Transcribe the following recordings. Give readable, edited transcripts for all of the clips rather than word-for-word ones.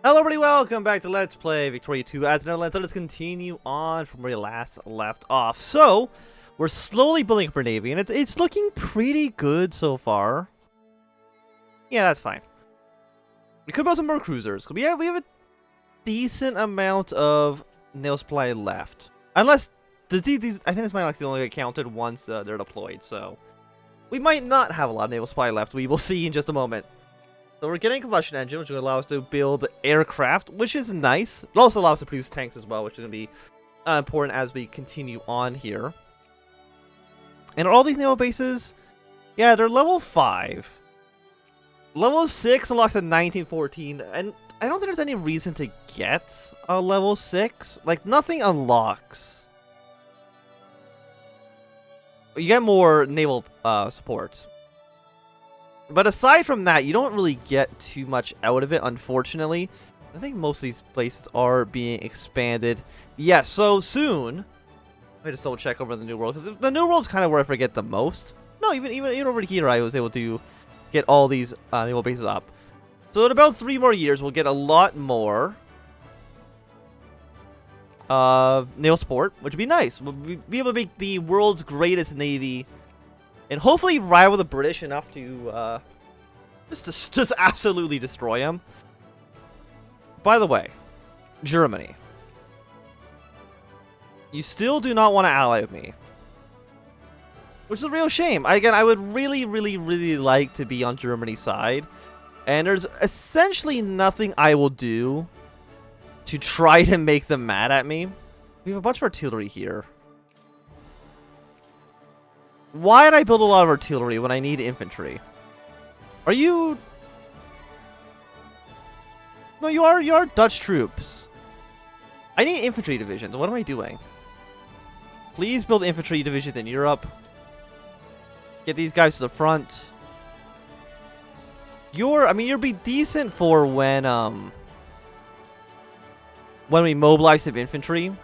Hello everybody, welcome back to Let's Play Victoria 2 as Netherlands. Let us continue on from where we last left off. So, we're slowly building up our navy, and it's looking pretty good so far. Yeah, that's fine. We could build some more cruisers. We have a decent amount of naval supply left. Unless, I think this might actually only get counted once they're deployed, so... We might not have a lot of naval supply left. We will see in just a moment. So we're getting a combustion engine, which will allow us to build aircraft, which is nice. It also allows us to produce tanks as well, which is going to be important as we continue on here. And all these naval bases, yeah, they're level 5. Level 6 unlocks at 1914, and I don't think there's any reason to get a level 6. Like, nothing unlocks. You get more naval support. But aside from that, you don't really get too much out of it, unfortunately. I think most of these places are being expanded. Yeah, so soon. Let me just double check over the New World, because the New World's kind of where I forget the most. No, even over here, I was able to get all these naval bases up. So in about 3 more years, we'll get a lot more naval support, which would be nice. We'll be able to make the world's greatest navy. And hopefully rival the British enough to just absolutely destroy them. By the way, Germany. You still do not want to ally with me. Which is a real shame. Again, I would really like to be on Germany's side. And there's essentially nothing I will do to try to make them mad at me. We have a bunch of artillery here. Why did I build a lot of artillery when I need infantry? Are you... No, you are Dutch troops. I need infantry divisions. What am I doing? Please build infantry divisions in Europe. Get these guys to the front. You'll be decent for when we mobilize some infantry.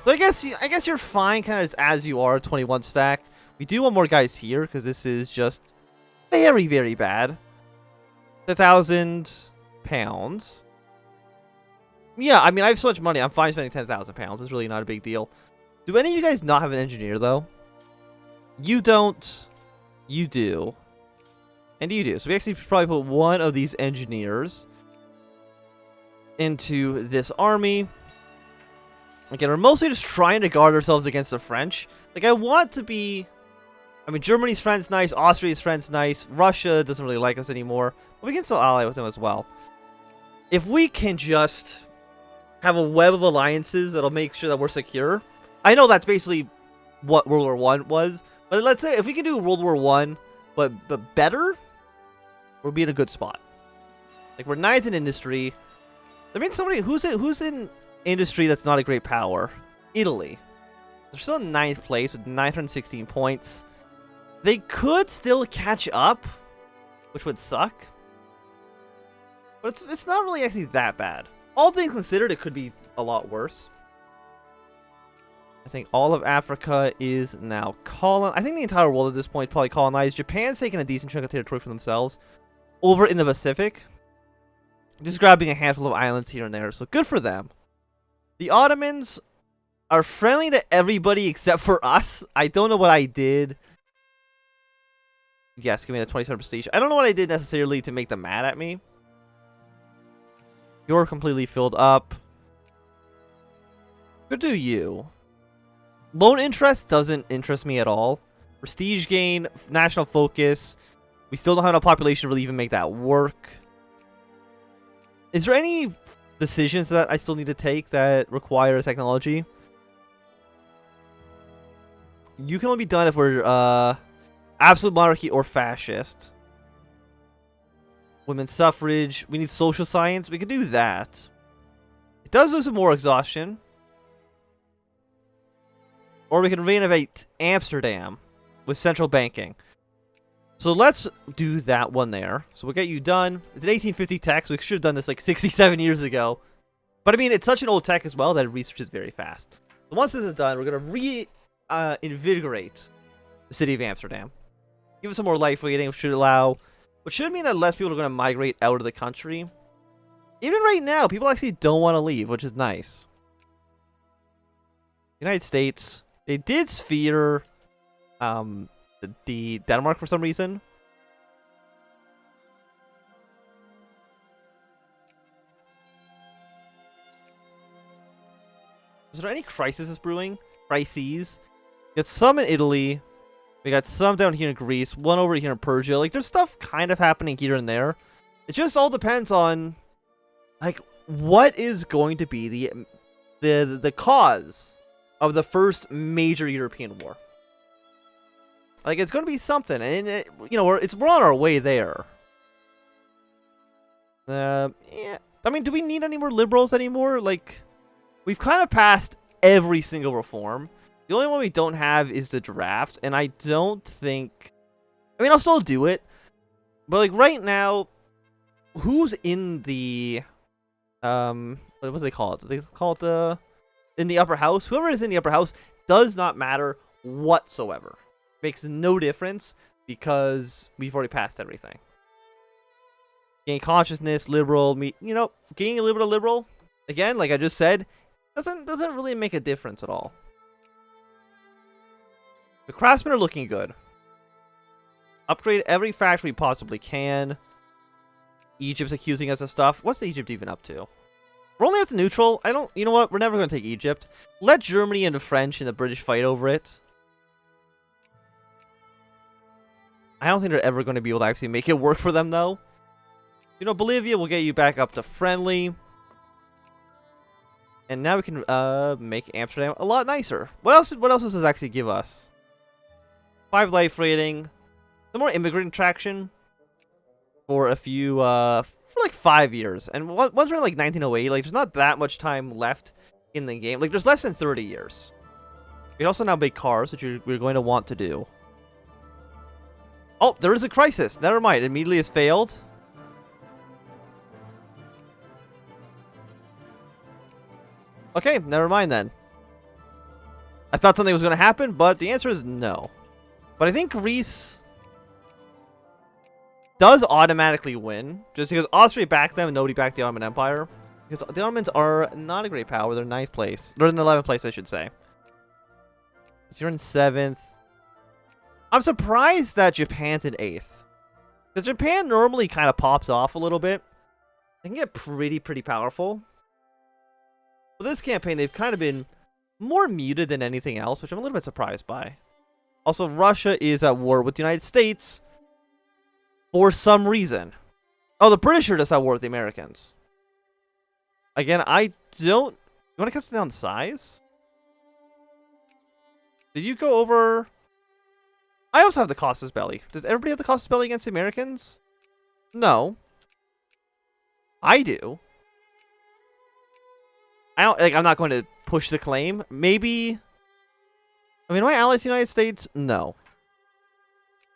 So I guess you're fine kind of as you are, 21 stacked. We do want more guys here, because this is just very bad. 1,000 pounds. Yeah, I mean, I have so much money. I'm fine spending 10,000 pounds. It's really not a big deal. Do any of you guys not have an engineer, though? You don't. You do. And you do. So we actually probably put one of these engineers into this army. Again, we're mostly just trying to guard ourselves against the French. Like, I want to be... I mean, Germany's friend's nice, Austria's friend's nice, Russia doesn't really like us anymore, but we can still ally with them as well. If we can just have a web of alliances that'll make sure that we're secure. I know that's basically what World War I was, but let's say if we can do World War I, but better, we'll be in a good spot. Like, we're 9th in industry. I mean, somebody who's in industry that's not a great power? Italy. They're still in 9th place with 916 points. They could still catch up, which would suck. But it's not really actually that bad. All things considered, it could be a lot worse. I think all of Africa is now colonized. I think the entire world at this point is probably colonized. Japan's taking a decent chunk of territory for themselves over in the Pacific. Just grabbing a handful of islands here and there, so good for them. The Ottomans are friendly to everybody except for us. I don't know what I did. Yes, give me a 27 prestige. I don't know what I did necessarily to make them mad at me. You're completely filled up. Good to you. Loan interest doesn't interest me at all. Prestige gain, national focus. We still don't have enough population to really even make that work. Is there any decisions that I still need to take that require technology? You can only be done if we're absolute monarchy or fascist. Women's suffrage. We need social science. We can do that. It does lose some more exhaustion. Or we can renovate Amsterdam with central banking. So let's do that one there. So we'll get you done. It's an 1850 tech, so we should have done this like 67 years ago. But I mean, it's such an old tech as well that it researches very fast. So once this is done, we're going to reinvigorate the city of Amsterdam. Give it some more life rating, which should mean that less people are going to migrate out of the country. Even right now, people actually don't want to leave, which is nice. United States, they did sphere the Denmark for some reason. Is there any crises brewing? Crises. We got some in Italy. We got some down here in Greece. One over here in Persia. Like, there's stuff kind of happening here and there. It just all depends on, like, what is going to be the cause of the first major European war. Like, it's going to be something, and you know, we're on our way there. Yeah. I mean, do we need any more liberals anymore? Like, we've kind of passed every single reform. The only one we don't have is the draft, and I don't think... I mean, I'll still do it, but, like, right now, who's in the... what do they call it? Do they call it in the upper house? Whoever is in the upper house does not matter whatsoever. Makes no difference, because we've already passed everything. Gain consciousness, liberal, you know, gaining a little bit of liberal, again, like I just said, doesn't really make a difference at all. The craftsmen are looking good. Upgrade every factory we possibly can. Egypt's accusing us of stuff. What's Egypt even up to? We're only at the neutral. You know what? We're never going to take Egypt. Let Germany and the French and the British fight over it. I don't think they're ever going to be able to actually make it work for them, though. You know, Bolivia will get you back up to friendly. And now we can make Amsterdam a lot nicer. What else does this actually give us? 5 life rating. Some more immigrant traction. For a few, for like 5 years. And once we're in like 1908, like there's not that much time left in the game. Like there's less than 30 years. We can also now make cars, which we're going to want to do. Oh, there is a crisis. Never mind. It immediately has failed. Okay, never mind then. I thought something was going to happen, but the answer is no. But I think Greece does automatically win, just because Austria backed them and nobody backed the Ottoman Empire. Because the Ottomans are not a great power. They're in 9th place. They're in 11th place, I should say. So you're in 7th. I'm surprised that Japan's in 8th. Because Japan normally kind of pops off a little bit. They can get pretty powerful. But this campaign, they've kind of been more muted than anything else, which I'm a little bit surprised by. Also, Russia is at war with the United States for some reason. Oh, the British are just at war with the Americans. Again, I don't... You want to cut down size? Did you go over... I also have the Costas Belly. Does everybody have the Costas Belly against the Americans? No. I do. I'm not going to push the claim. Maybe... I mean, am I allies to the United States? No.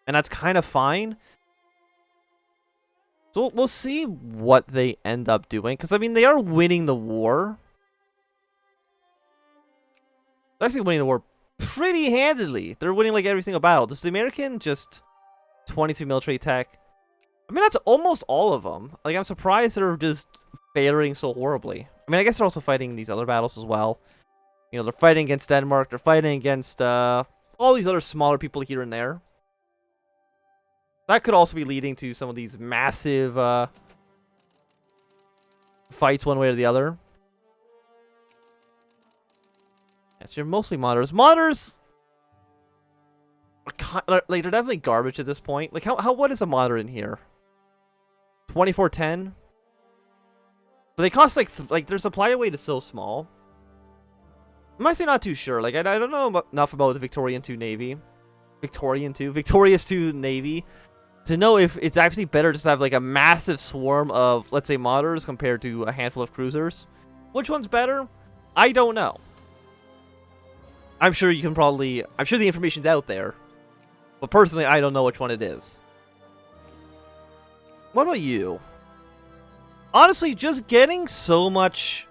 And that's kind of fine. So we'll see what they end up doing. Because, I mean, they are winning the war. They're actually winning the war pretty handedly. They're winning, like, every single battle. Does the American just 23 military tech? I mean, that's almost all of them. Like, I'm surprised they're just failing so horribly. I mean, I guess they're also fighting these other battles as well. You know, they're fighting against Denmark. They're fighting against all these other smaller people here and there. That could also be leading to some of these massive fights one way or the other. Yes, you're mostly modders. Modders are like, they're definitely garbage at this point. Like, what is a modder in here? 2410? But they cost like their supply weight is so small. I'm actually not too sure. Like, I don't know enough about the Victorian 2 Navy. Victorious 2 Navy. To know if it's actually better just to have like a massive swarm of, let's say, modders compared to a handful of cruisers. Which one's better? I don't know. I'm sure you can probably... I'm sure the information's out there. But personally, I don't know which one it is. What about you? Honestly, just getting so much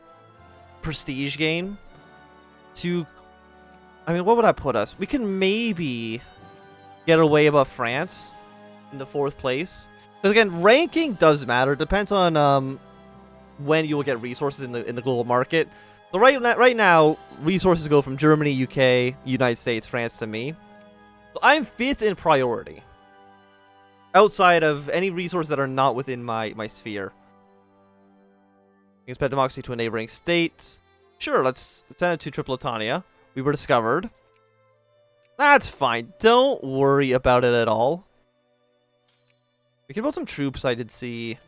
prestige gain to... I mean, what would I put us? We can maybe get away above France in the 4th place. Because again, ranking does matter. It depends on when you will get resources in the global market. So right now, resources go from Germany, UK, United States, France to me. So I'm 5th in priority. Outside of any resources that are not within my sphere. You can spread democracy to a neighboring state. Sure, let's send it to Tripolitania. We were discovered. That's fine. Don't worry about it at all. We can build some troops, I did see.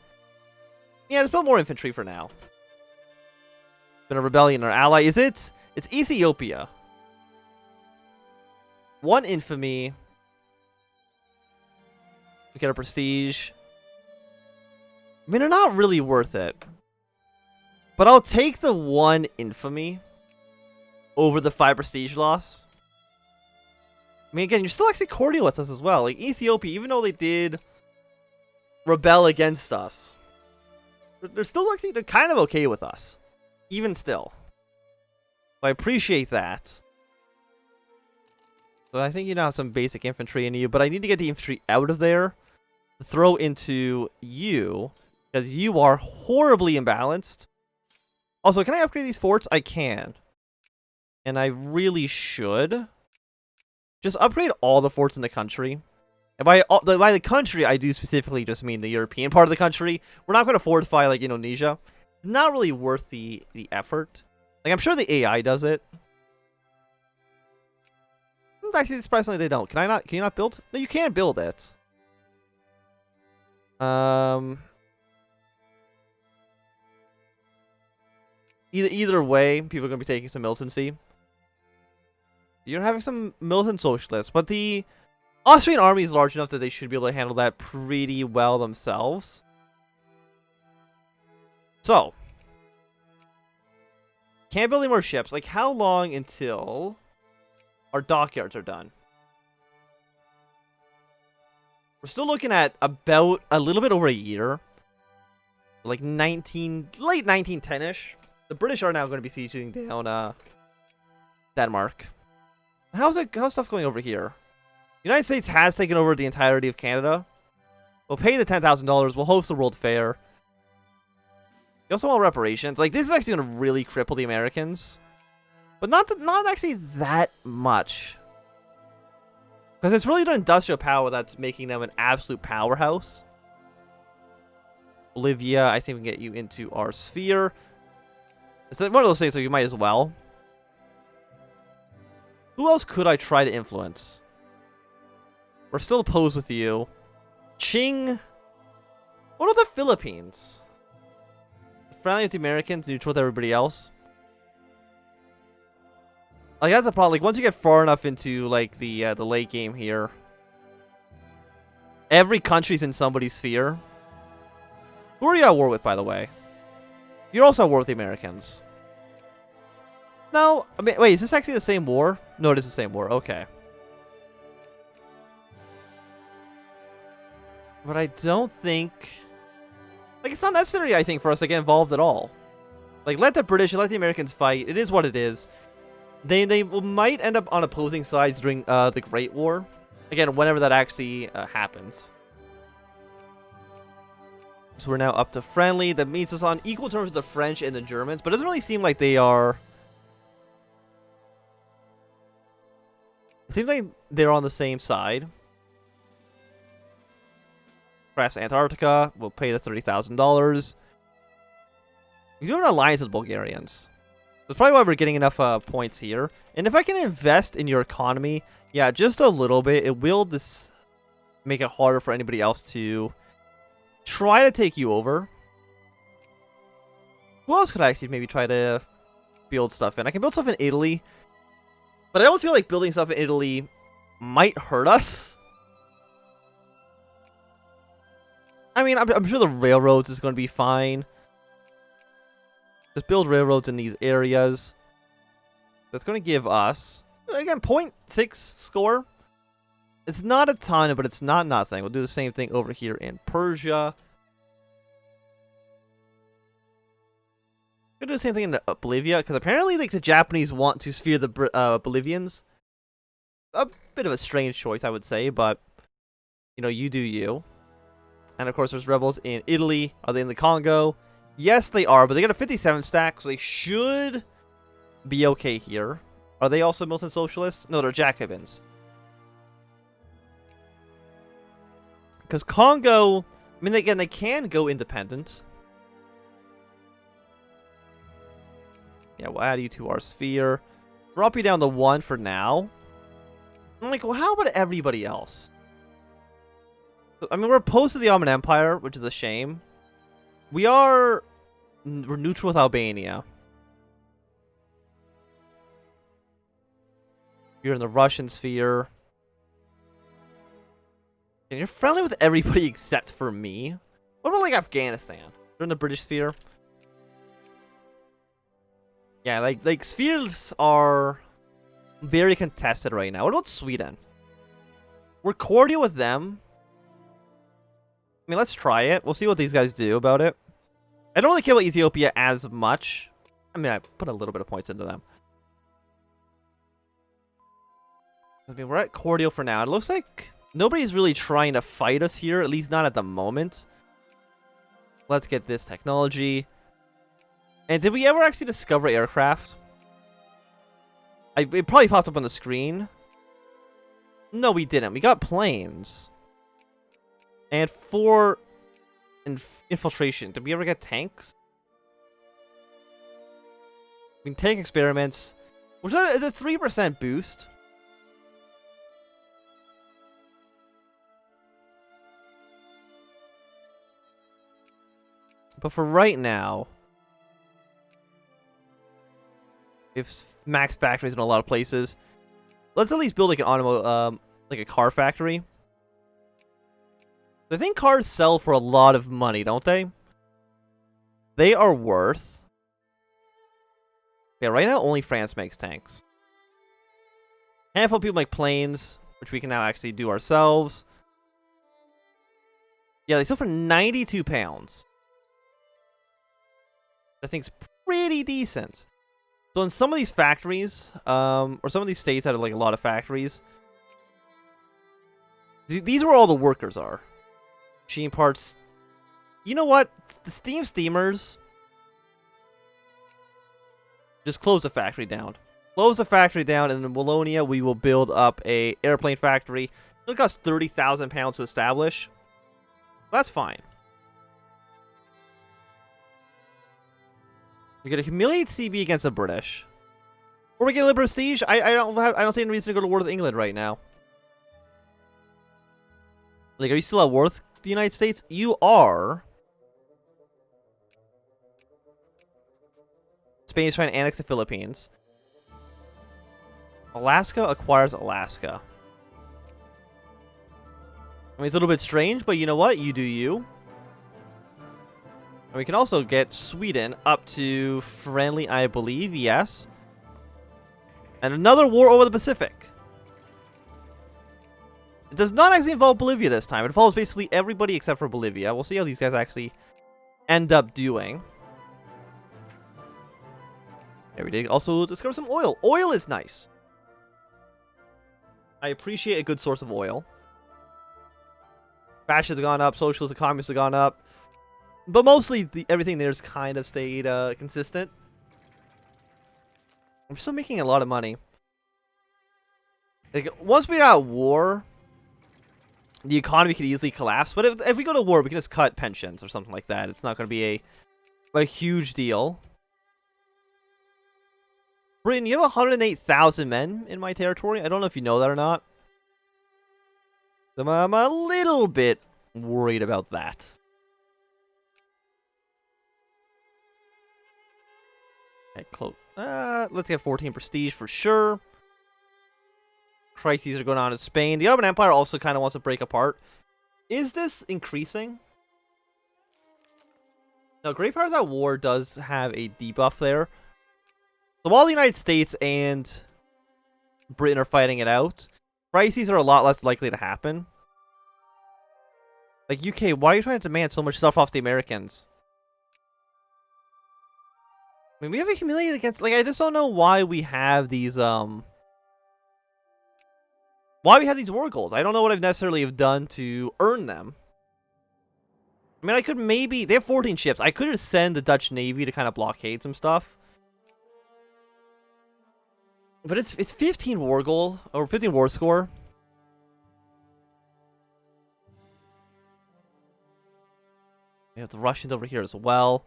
Yeah, let's build more infantry for now. Been a rebellion in our ally. Is it? It's Ethiopia. 1 infamy. We get a prestige. I mean, they're not really worth it. But I'll take the 1 infamy over the 5 prestige loss. I mean, again, you're still actually cordial with us as well. Like, Ethiopia, even though they did rebel against us, they're still actually, they're kind of okay with us. Even still. So I appreciate that. So I think you now have some basic infantry in you, but I need to get the infantry out of there to throw into you, because you are horribly imbalanced. Also, can I upgrade these forts? I can. And I really should. Just upgrade all the forts in the country. And by the country, I do specifically just mean the European part of the country. We're not going to fortify, like, Indonesia. Not really worth the effort. Like, I'm sure the AI does it. Actually, surprisingly, they don't. Can you not build? No, you can build it. Either way, people are going to be taking some militancy. You're having some militant socialists, but the Austrian army is large enough that they should be able to handle that pretty well themselves. So, can't build any more ships. Like, how long until our dockyards are done? We're still looking at about a little bit over a year. Like late 1910-ish. The British are now going to be sieging down Denmark. How's stuff going over here? The United States has taken over the entirety of Canada. We'll pay the $10,000. We'll host the World Fair. You also want reparations. Like, this is actually going to really cripple the Americans. But not actually that much. Because it's really the industrial power that's making them an absolute powerhouse. Bolivia, I think we can get you into our sphere. It's one of those things, so you might as well. Who else could I try to influence? We're still opposed with you. Qing. What are the Philippines? Friendly with the Americans, neutral with everybody else. Like, that's a problem. Like, once you get far enough into, like, the late game here, every country's in somebody's sphere. Who are you at war with, by the way? You're also at war with the Americans. No, I mean, wait, is this actually the same war? No, it is the same war. Okay. But I don't think... Like, it's not necessary, I think, for us to get involved at all. Like, let the British and let the Americans fight. It is what it is. They might end up on opposing sides during the Great War. Again, whenever that actually happens. So we're now up to friendly. That means it's on equal terms with the French and the Germans. But it doesn't really seem like they are... It seems like they're on the same side. Press Antarctica. We'll pay the $30,000. We do have an alliance with Bulgarians. That's probably why we're getting enough points here. And if I can invest in your economy, yeah, just a little bit, it will just make it harder for anybody else to try to take you over. Who else could I actually maybe try to build stuff in? I can build stuff in Italy. But I almost feel like building stuff in Italy might hurt us. I mean, I'm sure the railroads is going to be fine. Just build railroads in these areas. That's going to give us, again, 0.6 score. It's not a ton, but it's not nothing. We'll do the same thing over here in Persia. We'll do the same thing in Bolivia, because apparently, like, the Japanese want to sphere the Bolivians. A bit of a strange choice, I would say, but, you know, you do you. And of course, there's rebels in Italy. Are they in the Congo? Yes, they are, but they got a 57 stack, so they should be okay here. Are they also militant socialists? No, they're Jacobins. Because Congo, I mean, again, they can go independent. Yeah, we'll add you to our sphere. Drop you down to 1 for now. I'm like, well, how about everybody else? I mean, we're opposed to the Ottoman Empire, which is a shame. We're neutral with Albania. You're in the Russian sphere. And you're friendly with everybody except for me. What about, like, Afghanistan? They're in the British sphere. Yeah, like spheres are very contested right now. What about Sweden? We're cordial with them. I mean, let's try it. We'll see what these guys do about it. I don't really care about Ethiopia as much. I mean, I put a little bit of points into them. I mean, we're at cordial for now. It looks like nobody's really trying to fight us here, at least not at the moment. Let's get this technology. And did we ever actually discover aircraft? It probably popped up on the screen. No, we didn't. We got planes. And 4 infiltration. Did we ever get tanks? I mean, tank experiments. Was that a 3% boost? But for right now, if max factories in a lot of places, let's at least build like an like a car factory. I think cars sell for a lot of money, don't they? They are worth. Yeah, right now only France makes tanks. Handful of people make planes, which we can now actually do ourselves. Yeah, they sell for 92 pounds. I think it's pretty decent. So in some of these factories, or some of these states that have like a lot of factories, these are where all the workers are. Machine parts. You know what? The steam steamers. Just close the factory down. Close the factory down, and in Wallonia we will build up a airplane factory. It'll cost 30,000 pounds to establish. That's fine. You're gonna humiliate CB against the British, or we get a little prestige. I don't see any reason to go to war with England right now. Like, are you still at war with the United States? You are. Spain is trying to annex the Philippines. Alaska acquires Alaska. I mean, it's a little bit strange, but you know what? You do you. And we can also get Sweden up to friendly, I believe. Yes. And another war over the Pacific. It does not actually involve Bolivia this time. It involves basically everybody except for Bolivia. We'll see how these guys actually end up doing. Yeah, we did also discover some oil. Oil is nice. I appreciate a good source of oil. Fascists have gone up. Socialists and communists have gone up. But mostly, everything there's kind of stayed consistent. I'm still making a lot of money. Like, once we're at war, the economy could easily collapse. But if we go to war, we can just cut pensions or something like that. It's not going to be a huge deal. Britain, you have 108,000 men in my territory. I don't know if you know that or not. I'm a little bit worried about that. Okay, close. Let's get 14 prestige for sure. Crises are going on in Spain. The Ottoman Empire also kind of wants to break apart. Is this increasing? No, Great Powers at War does have a debuff there. So while the United States and Britain are fighting it out, crises are a lot less likely to happen. Like, UK, why are you trying to demand so much stuff off the Americans? I mean, we have accumulated against... Like, I just don't know why we have these, why we have these war goals. I don't know what I've necessarily have done to earn them. I mean, I could maybe... They have 14 ships. I could just send the Dutch Navy to kind of blockade some stuff. But it's 15 war goal, or 15 war score. We have the Russians over here as well.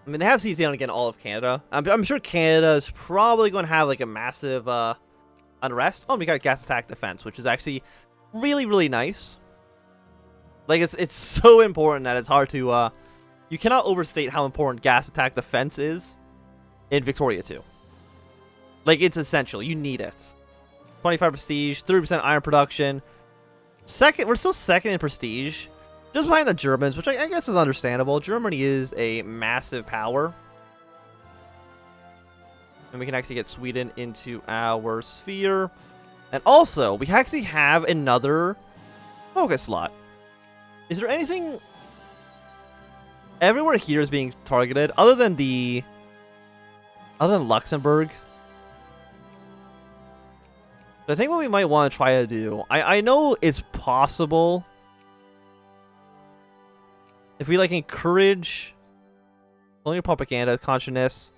I mean, they have seized down again all of Canada. I'm sure Canada is probably going to have like a massive unrest. Oh, we got gas attack defense, which is actually really, really nice. Like, it's so important that it's hard to... you cannot overstate how important gas attack defense is in Victoria 2. Like, it's essential. You need it. 25 prestige, 30% iron production. We're still second in prestige. Just behind the Germans, which I guess is understandable. Germany is a massive power. And we can actually get Sweden into our sphere. And also, we actually have another focus slot. Is there anything... Everywhere here is being targeted, other than Luxembourg. I think what we might want to try to do... I know it's possible... If we, like, encourage colonial propaganda, consciousness.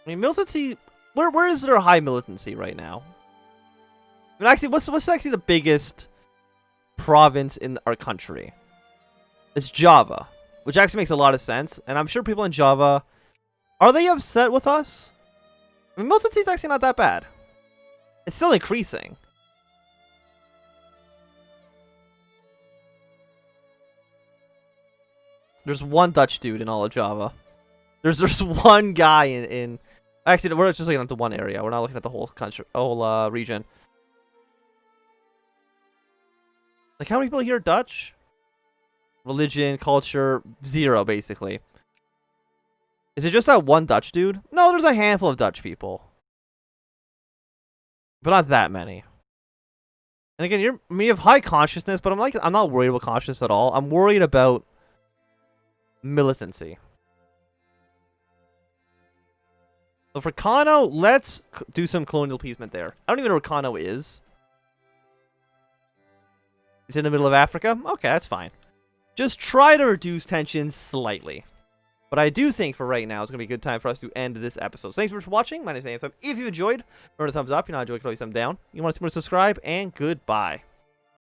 I mean, militancy... Where is there high militancy right now? I mean, actually, what's actually the biggest province in our country? It's Java. Which actually makes a lot of sense. And I'm sure people in Java... Are they upset with us? I mean, militancy is actually not that bad. It's still increasing. There's one Dutch dude in all of Java. There's one guy in... Actually, we're just looking at the one area. We're not looking at the whole country, whole region. Like, how many people here are Dutch? Religion, culture, 0, basically. Is it just that one Dutch dude? No, there's a handful of Dutch people. But not that many. And again, you have high consciousness, but I'm not worried about consciousness at all. I'm worried about militancy. So for Kano, let's do some colonial appeasement there. I don't even know where Kano is. It's in the middle of Africa? Okay, that's fine. Just try to reduce tensions slightly. But I do think for right now, it's going to be a good time for us to end this episode. So thanks for watching. My name is Sam. If you enjoyed, remember to thumbs up. If you not enjoyed, click a thumbs down. You want to subscribe, and goodbye.